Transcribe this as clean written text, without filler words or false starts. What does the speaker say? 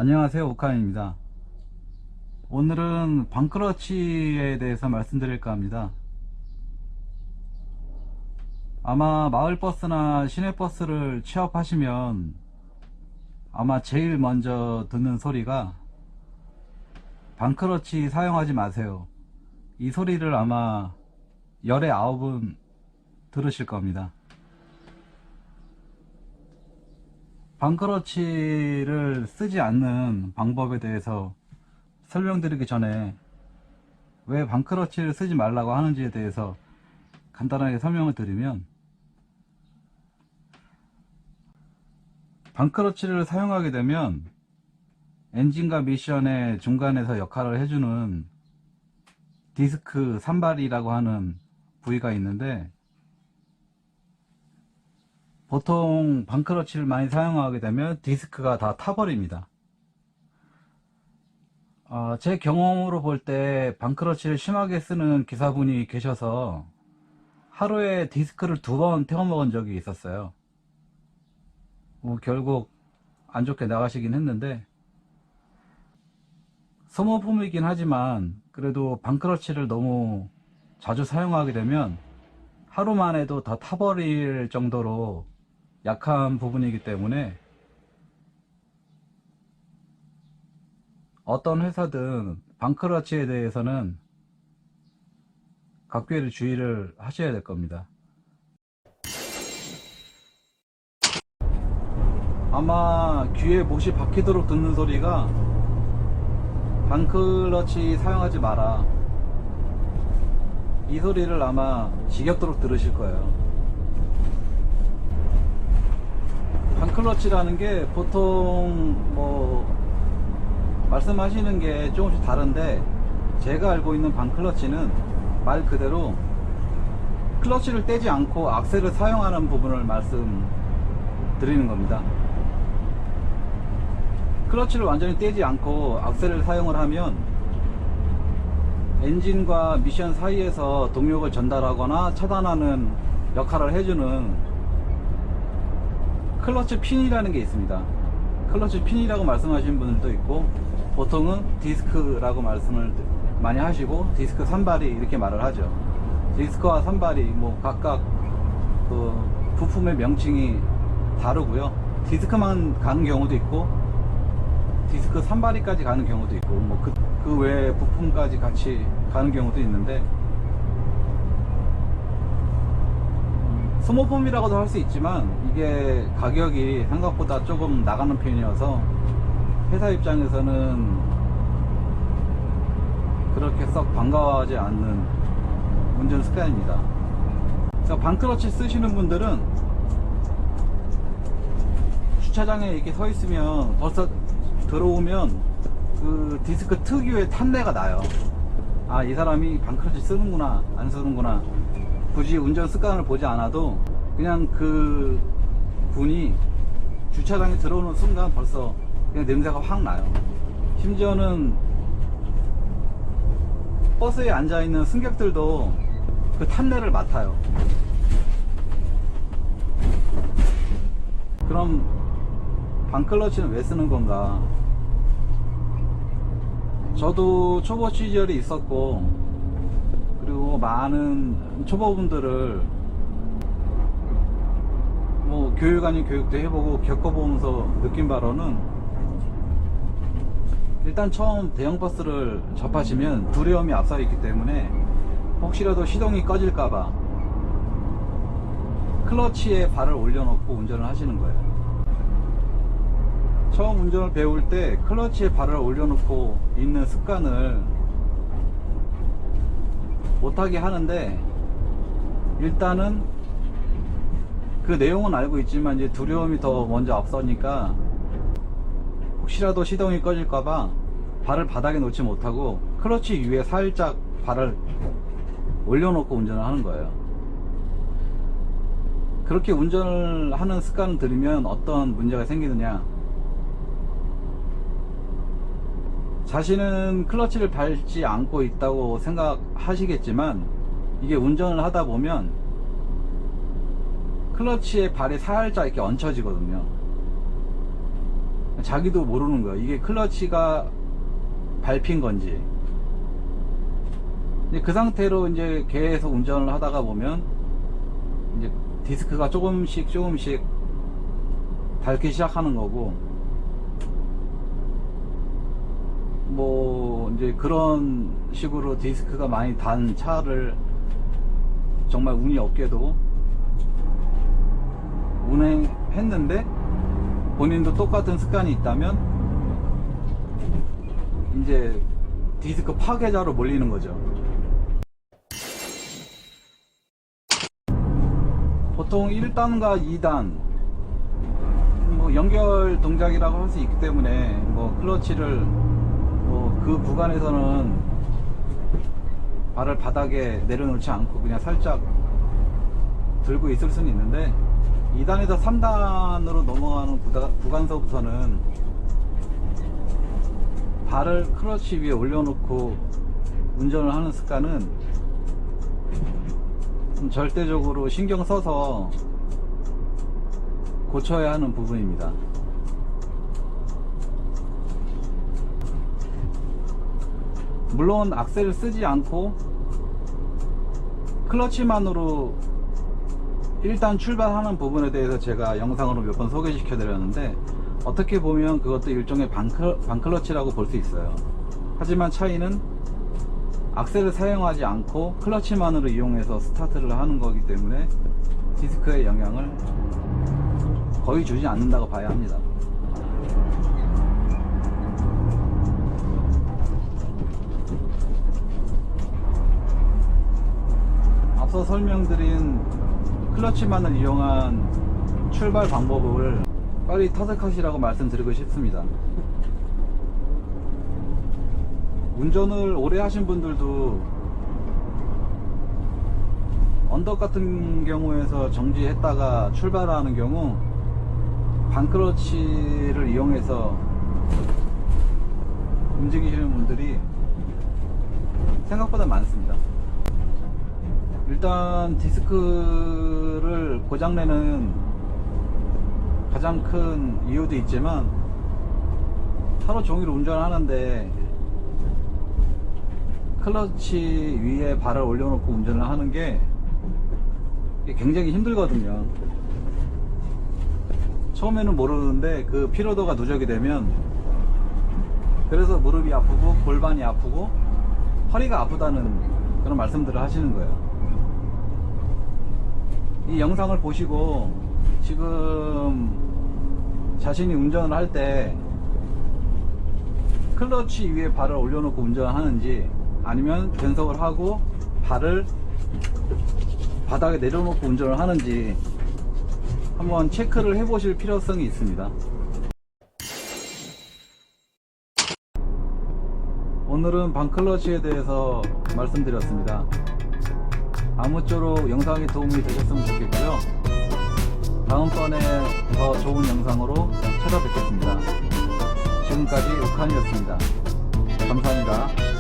안녕하세요, 오카입니다. 오늘은 방크러치에 대해서 말씀드릴까 합니다. 아마 마을버스나 시내버스를 취업하시면 아마 제일 먼저 듣는 소리가 방크러치 사용하지 마세요. 이 소리를 아마 열의 9은 들으실 겁니다. 방크러치를 쓰지 않는 방법에 대해서 설명드리기 전에 왜 방크러치를 쓰지 말라고 하는지에 대해서 간단하게 설명을 드리면, 방크러치를 사용하게 되면 엔진과 미션의 중간에서 역할을 해주는 디스크 산발이라고 하는 부위가 있는데, 보통 방크러치를 많이 사용하게 되면 디스크가 다 타버립니다. 제 경험으로 볼 때 방크러치를 심하게 쓰는 기사분이 계셔서 하루에 디스크를 2번 태워먹은 적이 있었어요. 결국 안 좋게 나가시긴 했는데, 소모품이긴 하지만 그래도 방크러치를 너무 자주 사용하게 되면 하루만 해도 다 타버릴 정도로 약한 부분이기 때문에 어떤 회사든 방크러치에 대해서는 각별히 주의를 하셔야 될 겁니다. 아마 귀에 못이 박히도록 듣는 소리가 방크러치 사용하지 마라, 이 소리를 아마 지겹도록 들으실 거예요. 방클러치라는 게 보통 말씀하시는 게 조금씩 다른데, 제가 알고 있는 방클러치는 말 그대로 클러치를 떼지 않고 악셀을 사용하는 부분을 말씀드리는 겁니다. 클러치를 완전히 떼지 않고 악셀을 사용을 하면 엔진과 미션 사이에서 동력을 전달하거나 차단하는 역할을 해주는 클러치 핀이라는 게 있습니다. 클러치 핀이라고 말씀하시는 분들도 있고, 보통은 디스크라고 말씀을 많이 하시고 디스크 산발이 이렇게 말을 하죠. 디스크와 산발이 각각 그 부품의 명칭이 다르고요. 디스크만 가는 경우도 있고 디스크 산발이까지 가는 경우도 있고 그 외에 부품까지 같이 가는 경우도 있는데, 소모품이라고도 할 수 있지만 이게 가격이 생각보다 조금 나가는 편이어서 회사 입장에서는 그렇게 썩 반가워하지 않는 운전 습관입니다. 그래서 방크러치 쓰시는 분들은 주차장에 이렇게 서 있으면 벌써 들어오면 그 디스크 특유의 탄내가 나요. 이 사람이 방크러치 쓰는구나 안 쓰는구나, 굳이 운전 습관을 보지 않아도 그냥 그 분이 주차장에 들어오는 순간 벌써 그냥 냄새가 확 나요. 심지어는 버스에 앉아있는 승객들도 그 탄내를 맡아요. 그럼 방클러치는 왜 쓰는 건가? 저도 초보 시절이 있었고, 그리고 많은 초보분들을 교육 아닌 교육도 해보고 겪어보면서 느낀 바로는, 일단 처음 대형버스를 접하시면 두려움이 앞서 있기 때문에 혹시라도 시동이 꺼질까봐 클러치에 발을 올려놓고 운전을 하시는 거예요. 처음 운전을 배울 때 클러치에 발을 올려놓고 있는 습관을 못하게 하는데, 일단은 그 내용은 알고 있지만 이제 두려움이 더 먼저 앞서니까 혹시라도 시동이 꺼질까봐 발을 바닥에 놓지 못하고 클러치 위에 살짝 발을 올려놓고 운전을 하는 거예요. 그렇게 운전을 하는 습관을 들이면 어떤 문제가 생기느냐, 자신은 클러치를 밟지 않고 있다고 생각하시겠지만 이게 운전을 하다 보면 클러치에 발이 살짝 이렇게 얹혀지거든요. 자기도 모르는 거야. 이게 클러치가 밟힌 건지. 이제 그 상태로 이제 계속 운전을 하다가 보면 이제 디스크가 조금씩 닳기 시작하는 거고, 뭐 이제 그런 식으로 디스크가 많이 단 차를 정말 운이 없게도 운행했는데 본인도 똑같은 습관이 있다면 이제 디스크 파괴자로 몰리는 거죠. 보통 1단과 2단 뭐 연결 동작이라고 할 수 있기 때문에 뭐 클러치를 뭐 그 구간에서는 발을 바닥에 내려놓지 않고 그냥 살짝 들고 있을 수는 있는데, 2단에서 3단으로 넘어가는 구간서부터는 발을 클러치 위에 올려놓고 운전을 하는 습관은 좀 절대적으로 신경 써서 고쳐야 하는 부분입니다. 물론 악셀을 쓰지 않고 클러치만으로 일단 출발하는 부분에 대해서 제가 영상으로 몇 번 소개시켜 드렸는데, 어떻게 보면 그것도 일종의 반클러치라고 볼 수 있어요. 하지만 차이는 악셀을 사용하지 않고 클러치만으로 이용해서 스타트를 하는 거기 때문에 디스크에 영향을 거의 주지 않는다고 봐야 합니다. 앞서 설명드린 클러치만을 이용한 출발 방법을 빨리 터득하시라고 말씀드리고 싶습니다. 운전을 오래 하신 분들도 언덕 같은 경우에서 정지했다가 출발하는 경우 반클러치를 이용해서 움직이시는 분들이 생각보다 많습니다. 일단 디스크를 고장내는 가장 큰 이유도 있지만, 하루 종일 운전하는데 클러치 위에 발을 올려놓고 운전을 하는 게 굉장히 힘들거든요. 처음에는 모르는데 그 피로도가 누적이 되면, 그래서 무릎이 아프고 골반이 아프고 허리가 아프다는 그런 말씀들을 하시는 거예요. 이 영상을 보시고 지금 자신이 운전을 할 때 클러치 위에 발을 올려놓고 운전을 하는지, 아니면 변속을 하고 발을 바닥에 내려놓고 운전을 하는지 한번 체크를 해 보실 필요성이 있습니다. 오늘은 반클러치에 대해서 말씀드렸습니다. 아무쪼록 영상이 도움이 되셨으면 좋겠고요. 다음번에 더 좋은 영상으로 찾아뵙겠습니다. 지금까지 우칸이었습니다. 감사합니다.